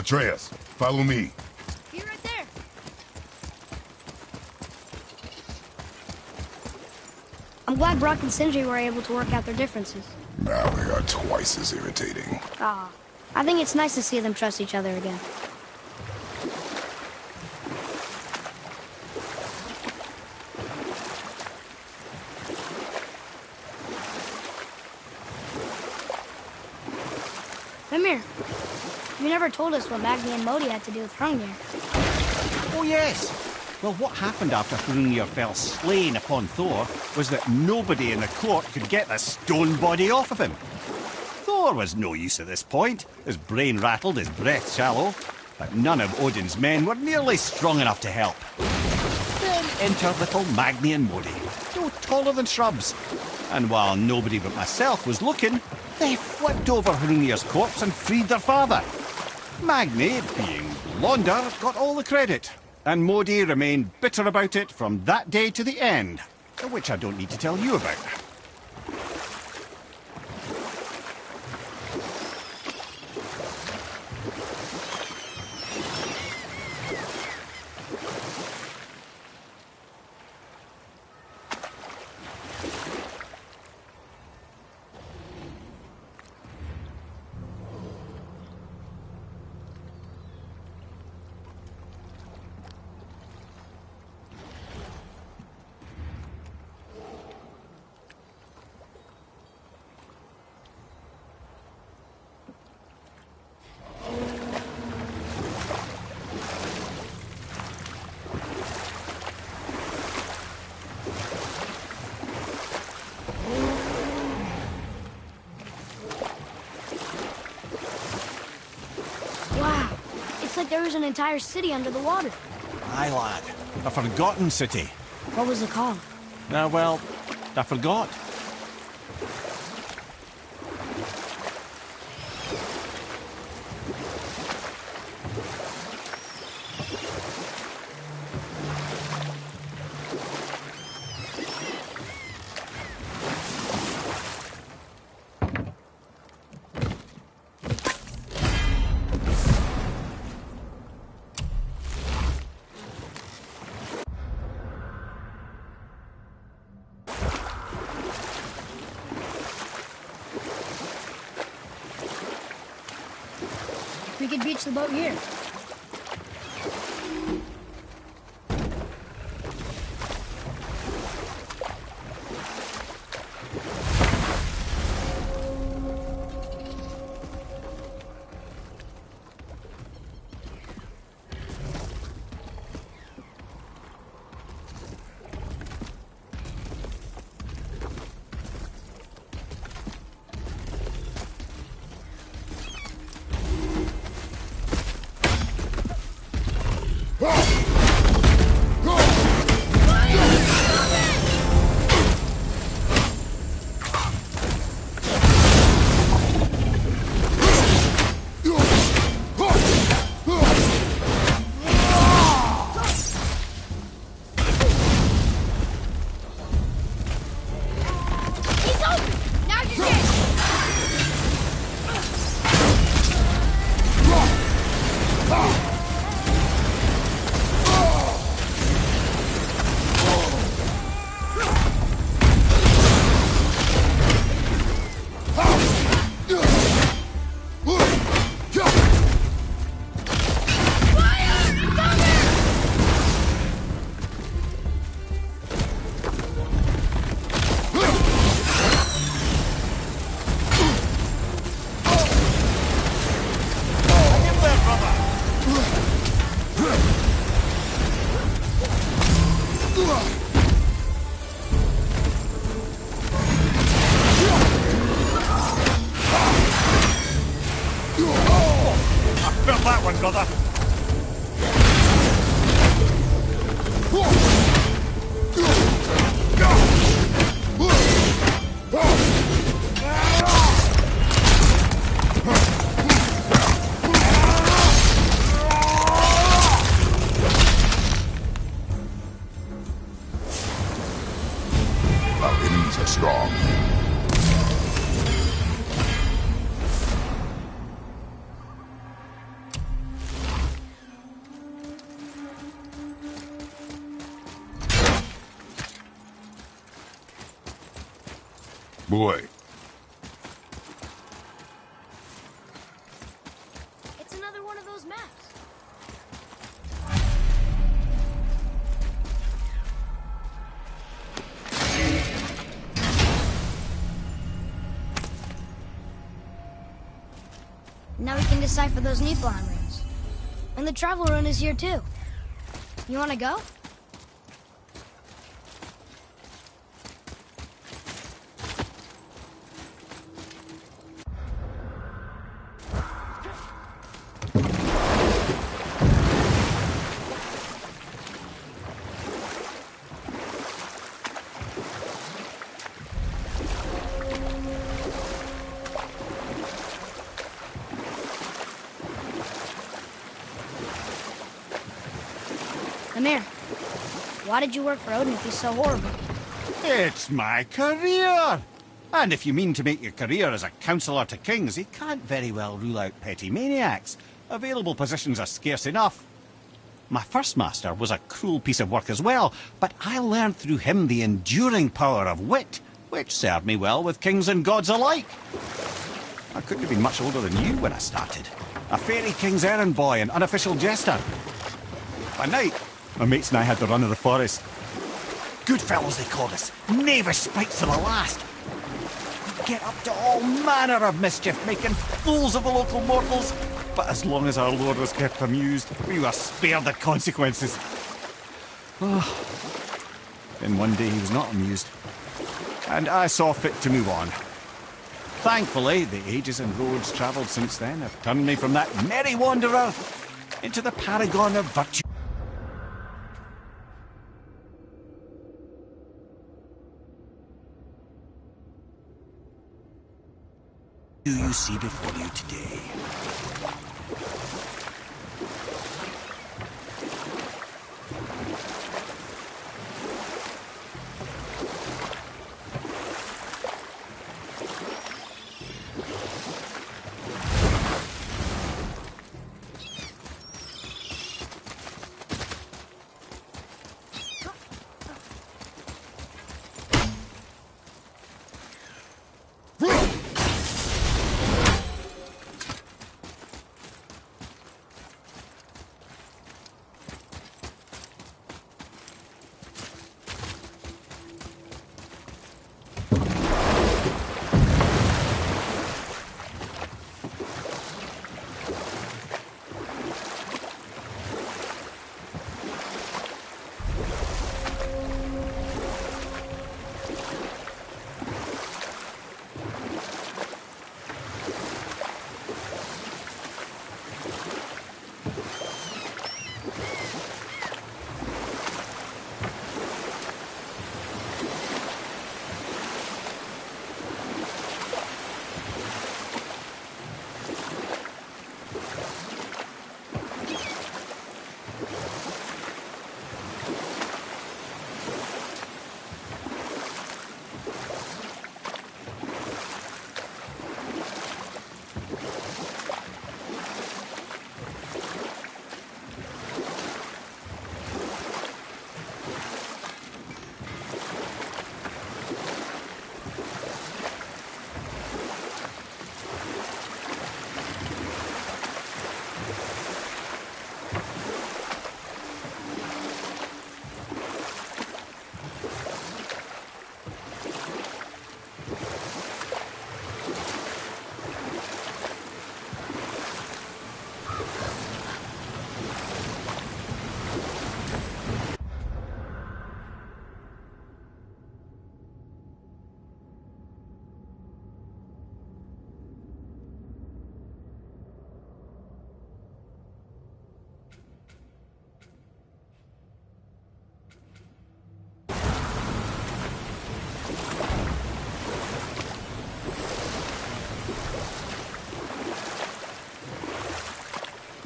Atreus, follow me. Be right there. I'm glad Brock and Sindri were able to work out their differences. Now they are twice as irritating. Ah, I think it's nice to see them trust each other again. Mimir, you never told us what Magni and Modi had to do with Hrungnir. Oh yes! Well, what happened after Hrungnir fell slain upon Thor was that nobody in the court could get the stone body off of him. Thor was no use at this point, his brain rattled, his breath shallow, but none of Odin's men were nearly strong enough to help. Then entered little Magni and Modi, no taller than shrubs, and while nobody but myself was looking, they flipped over Hrungnir's corpse and freed their father. Magni, being blonder, got all the credit, and Modi remained bitter about it from that day to the end, which I don't need to tell you about. Like there was an entire city under the water. Aye, lad. A forgotten city. What was it called? Well, I forgot. We could beach the boat here. brother. Our enemies are strong. Boy, It's another one of those maps. Now we can decipher those Niflheim runes. And the travel rune is here too. You wanna go? Amir, why did you work for Odin if he's so horrible? It's my career! And if you mean to make your career as a counsellor to kings, he can't very well rule out petty maniacs. Available positions are scarce enough. My first master was a cruel piece of work as well, but I learned through him the enduring power of wit, which served me well with kings and gods alike. I couldn't have been much older than you when I started. A fairy king's errand boy and unofficial jester. By night, my mates and I had the run of the forest. Good fellows, they called us. Knavish spites to the last. We'd get up to all manner of mischief, making fools of the local mortals. But as long as our lord was kept amused, we were spared the consequences. Then one day he was not amused, and I saw fit to move on. Thankfully, the ages and roads travelled since then have turned me from that merry wanderer into the paragon of virtue. Do you see before you today?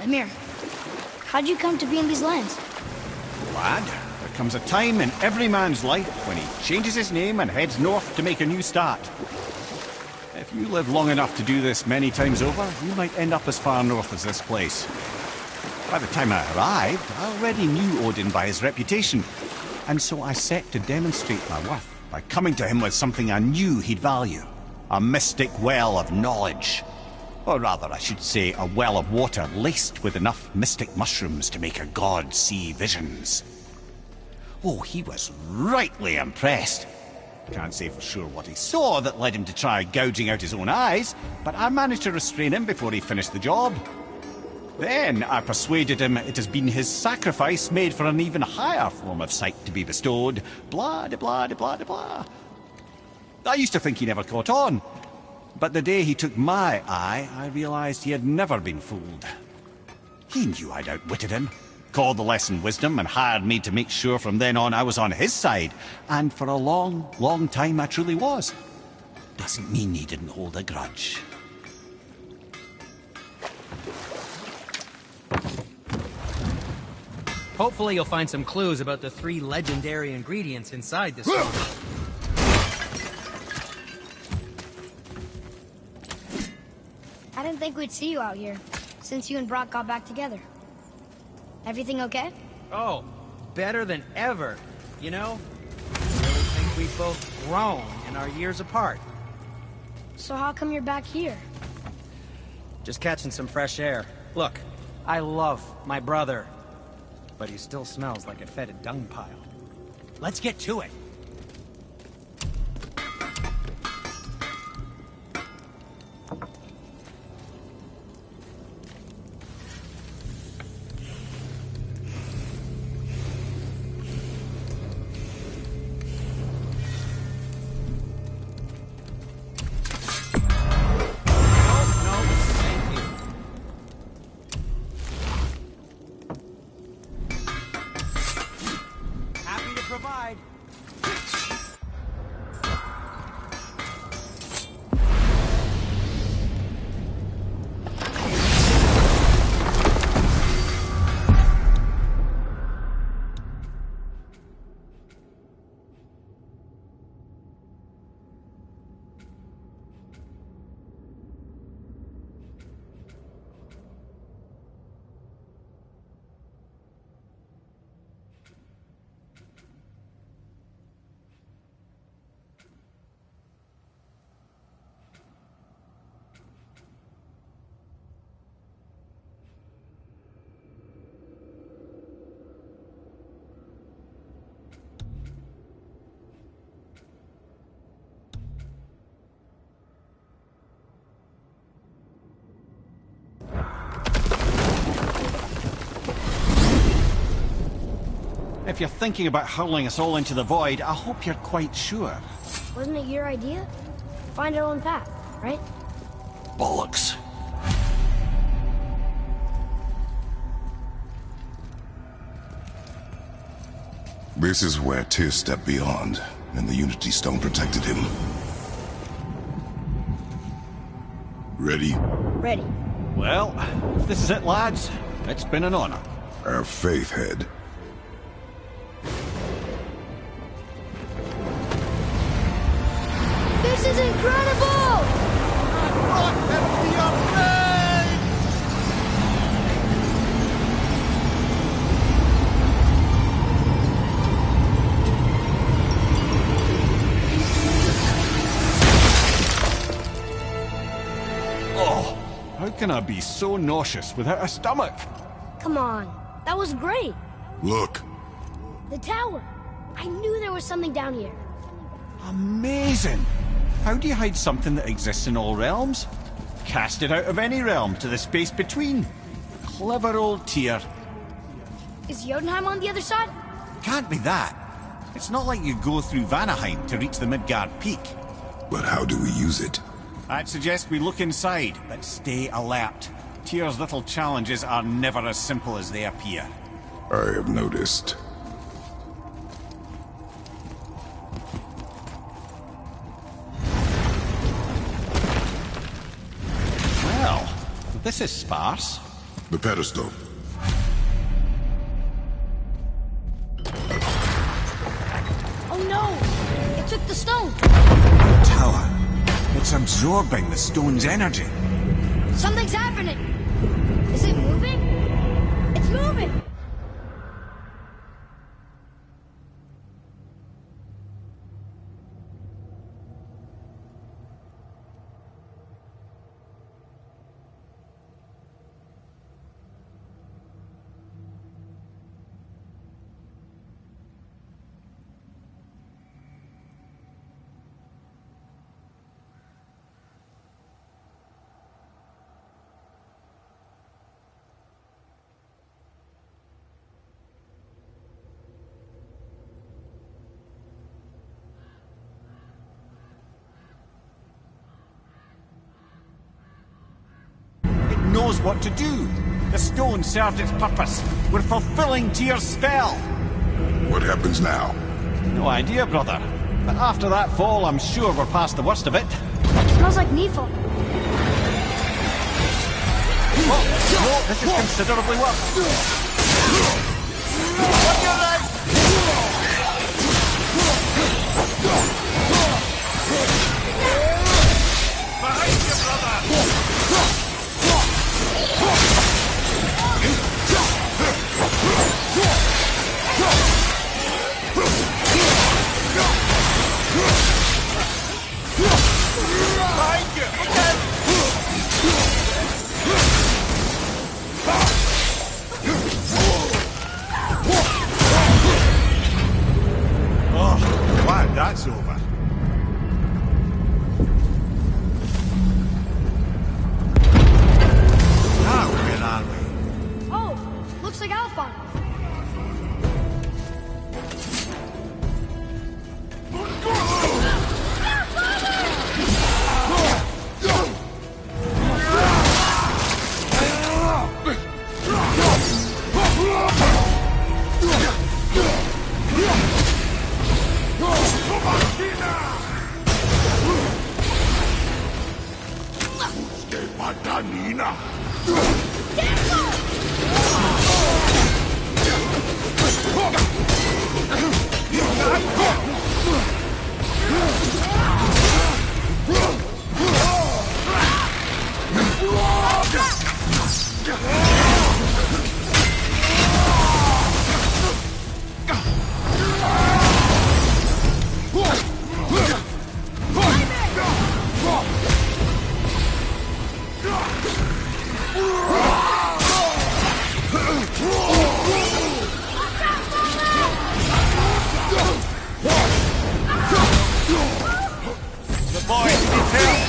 Amir, how'd you come to be in these lands? Lad, there comes a time in every man's life when he changes his name and heads north to make a new start. If you live long enough to do this many times over, you might end up as far north as this place. By the time I arrived, I already knew Odin by his reputation, and so I set to demonstrate my worth by coming to him with something I knew he'd value. A mystic well of knowledge. Or rather, I should say, a well of water laced with enough mystic mushrooms to make a god see visions. Oh, he was rightly impressed. Can't say for sure what he saw that led him to try gouging out his own eyes, but I managed to restrain him before he finished the job. Then I persuaded him it has been his sacrifice made for an even higher form of sight to be bestowed. Blah, de blah, de blah, de blah. I used to think he never caught on. But the day he took my eye, I realized he had never been fooled. He knew I'd outwitted him, called the lesson wisdom, and hired me to make sure from then on I was on his side. And for a long, long time I truly was. Doesn't mean he didn't hold a grudge. Hopefully you'll find some clues about the 3 legendary ingredients inside this one. I didn't think we'd see you out here, since you and Brock got back together. Everything okay? Oh, better than ever. You know, I really think we've both grown in our years apart. So how come you're back here? Just catching some fresh air. Look, I love my brother, but he still smells like a fetid dung pile. Let's get to it. Provide. If you're thinking about hurling us all into the void, I hope you're quite sure. Wasn't it your idea? Find our own path, right? Bollocks. This is where Tyr stepped beyond, and the Unity Stone protected him. Ready? Ready. Well, if this is it, lads, it's been an honor. Our faith head. This is incredible! Oh, how can I be so nauseous without a stomach? Come on, that was great. Look. The tower. I knew there was something down here. Amazing! How do you hide something that exists in all realms? Cast it out of any realm to the space between. Clever old Tyr. Is Jotunheim on the other side? Can't be that. It's not like you go through Vanaheim to reach the Midgard Peak. But how do we use it? I'd suggest we look inside, but stay alert. Tyr's little challenges are never as simple as they appear. I have noticed. Well, this is sparse. The pedestal. Oh no! It took the stone! The tower. It's absorbing the stone's energy. Something's happening! Is it moving? It's moving! knows what to do. The stone served its purpose. We're fulfilling Tyr's spell. What happens now? No idea, brother. But after that fall, I'm sure we're past the worst of it. Smells like Nifl. Oh, no, this is considerably worse. On your right! Behind you, brother! Behind you! Again! Oh, glad that's over. Now where are we? Oh, looks like Alphon. Patanina. The boys need help!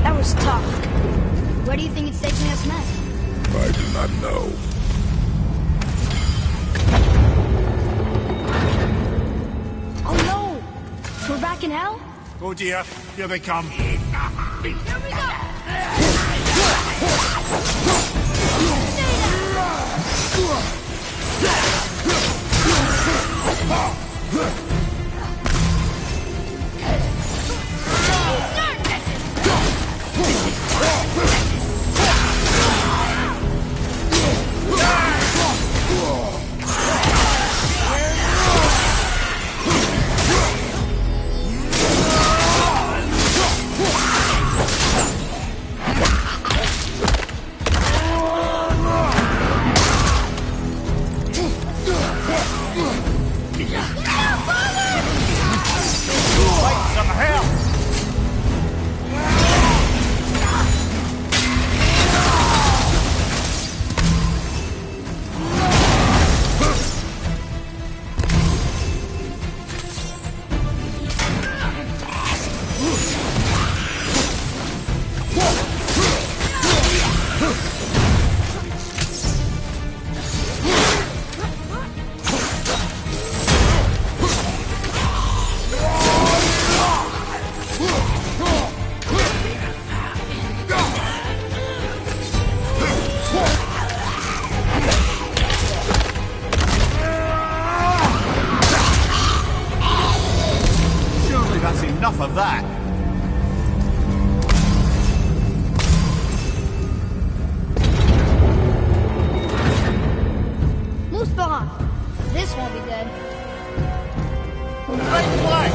That was tough. Where do you think it's taking us next? I do not know. Oh no! We're back in hell? Oh dear, here they come. Here we go! that. Moose behind. This won't be good. Right flag!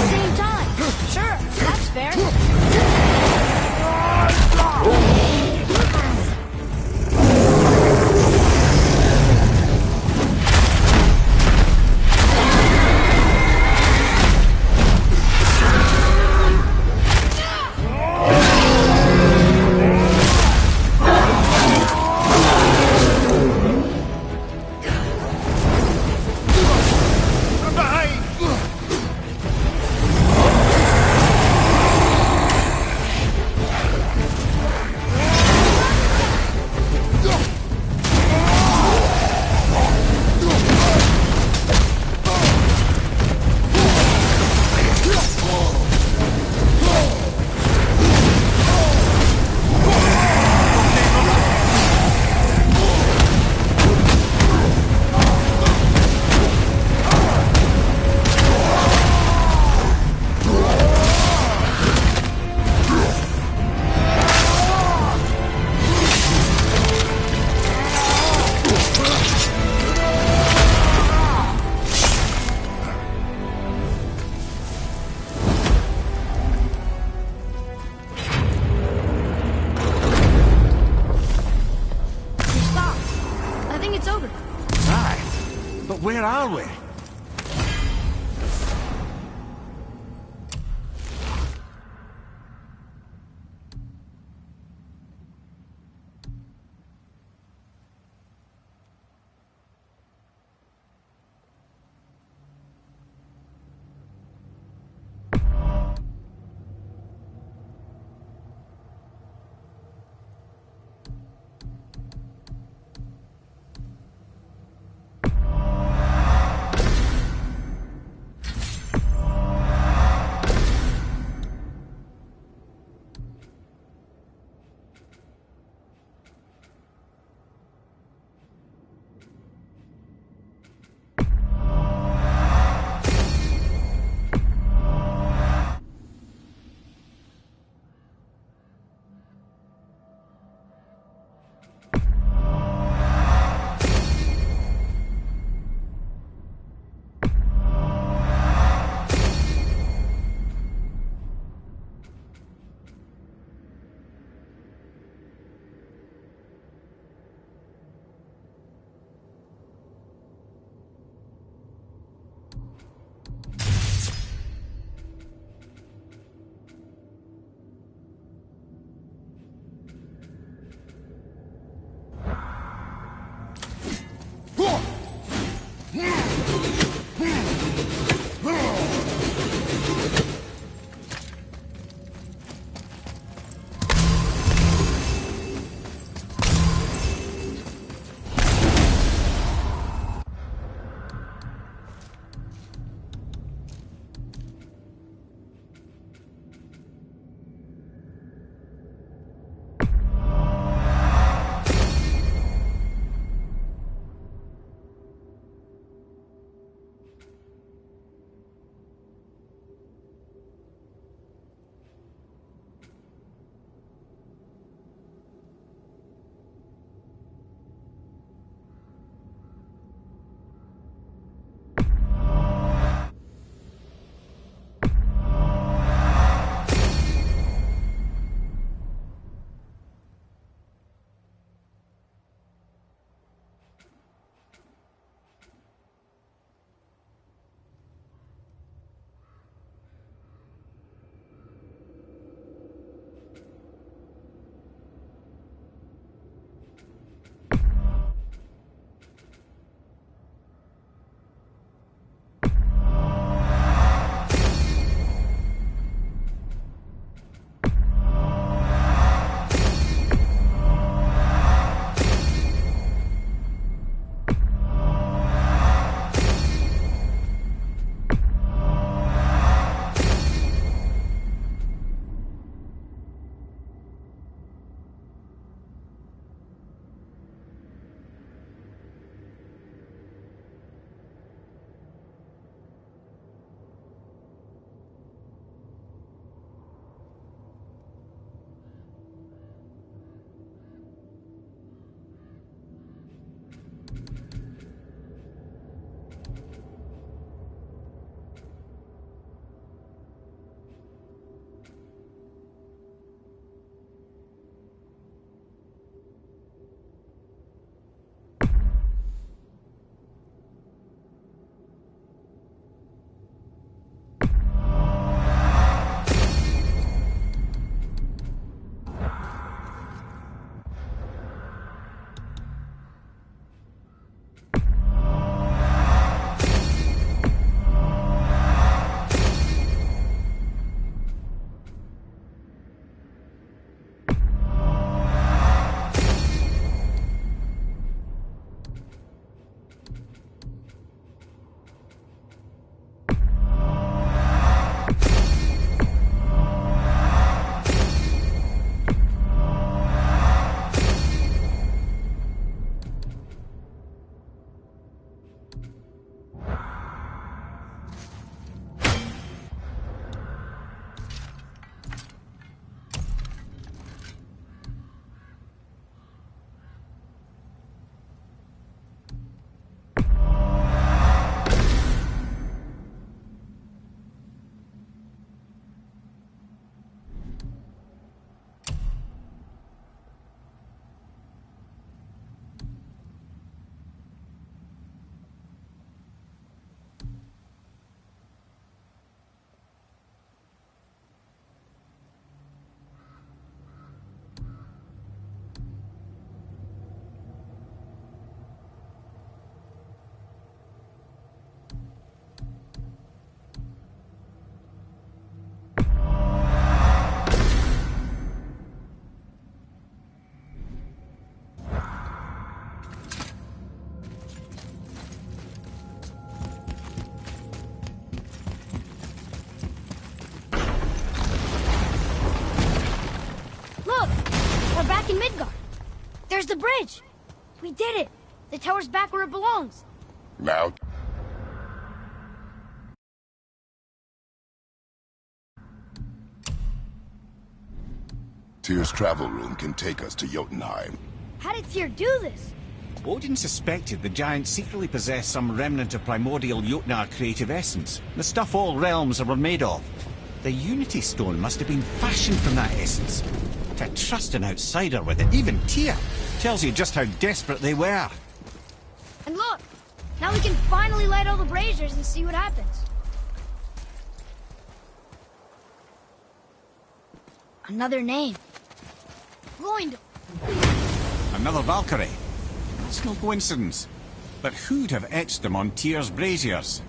Same time. Sure, that's fair. Where are we? in Midgard. There's the bridge. We did it. The tower's back where it belongs. Now... Tyr's travel room can take us to Jotunheim. How did Tyr do this? Odin suspected the giant secretly possessed some remnant of primordial Jotnar creative essence, the stuff all realms were made of. The Unity Stone must have been fashioned from that essence. To trust an outsider with it, even Tyr, tells you just how desperate they were. And look, now we can finally light all the braziers and see what happens. Another name. Gloindel. Another Valkyrie. That's no coincidence. But who'd have etched them on Tyr's braziers?